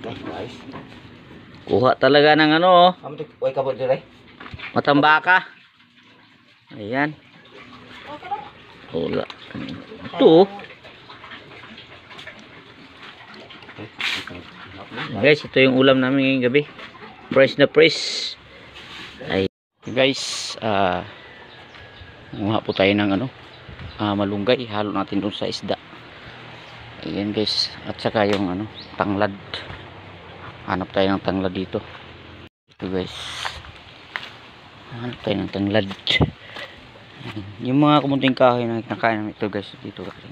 Guys. Kuha talaga ng ano, Amo to, oy kabot dire. matambaka. Ayan. Wala. Ito. Guys, ito yung ulam namin ngayong gabi. Fresh na fresh. Ay, guys, kumuha po tayo ng ano, malunggay. Halo natin doon sa isda. Ayan guys, at saka yung ano, tanglad. Hanap tayo ng tanglad dito. Ito guys. Hanap tayo ng tanglad. Yung mga kumunting kahoy na nakain namin ito guys, dito kasi.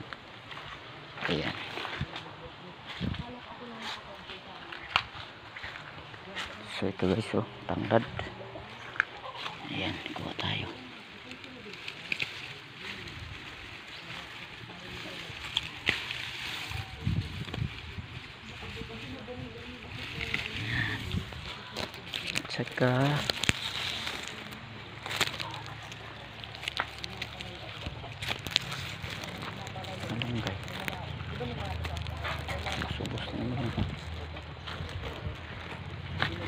Ayan. So ito guys, oh, tanglad. Ayan, kuha tayo. Saka malunggay. Subos na naman.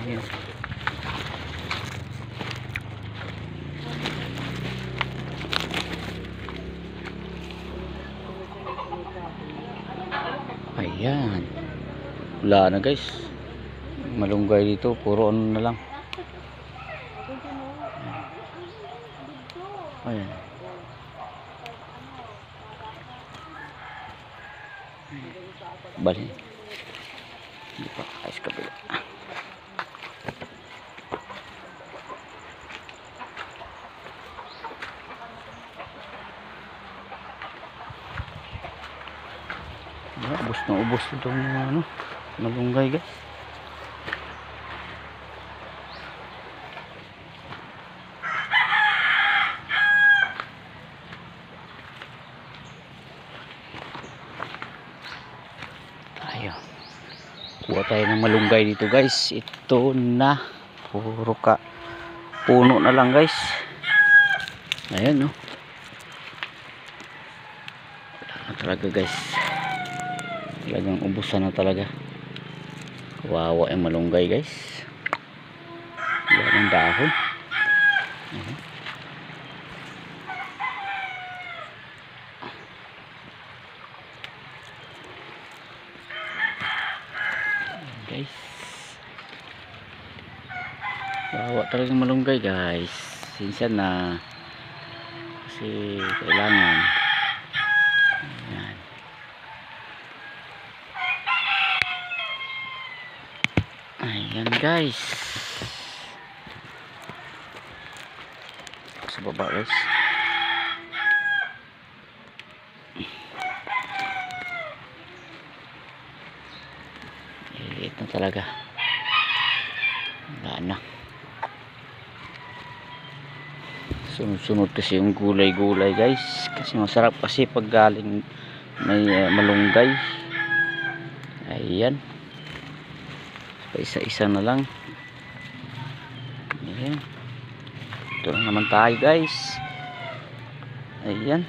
Ayan. Ayan. Wala na guys. Malunggay dito, puro ano na lang. Ayan. Bali. Hindi pa ayos kabila. Ubos na ubos itong ano, malunggay guys. Kuha tayo ng malunggay dito guys. Ito na puro ka puno na lang guys. Ayan no. Wala na talaga guys. Talagang ubusan na talaga. Kawawa yung malunggay guys. Wala ng dahon. Guys, bawa talaga malunggay guys. Sinsan na kasi kailangan. Ayan. Ayan guys, sa baba guys. Ito talaga. Wala na. Sunod-sunod kasi yung gulay-gulay guys. Kasi masarap kasi pag galing may malunggay. Ayan. Isa-isa na lang. Ayan. Ito na naman tayo guys. Ayan.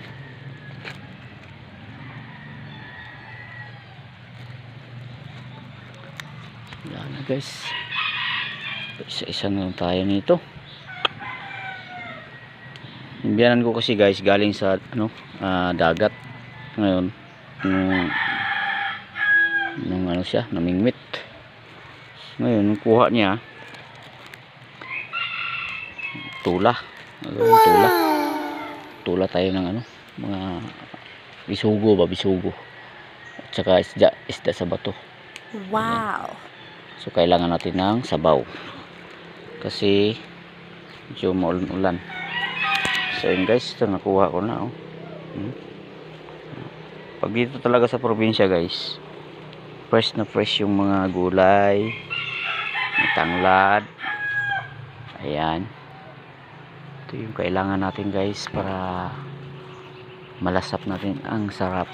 Yan na guys. Isa-isa na lang tayo nito. Imbiyanan ko kasi guys galing sa ano, dagat. Ngayon nung ano siya, namingwit. Ngayon kuha niya tula. Tula. Tula tayo ng ano, mga bisugo ba, bisugo. At saka isda sa bato. Wow. So kailangan natin ng sabaw kasi medyo maulan-ulan. So yun guys, ito nakuha ko na oh. Pag dito talaga sa probinsya guys, fresh na fresh yung mga gulay, may tanglad. Ayan, ito yung kailangan natin guys para malasap natin ang sarap.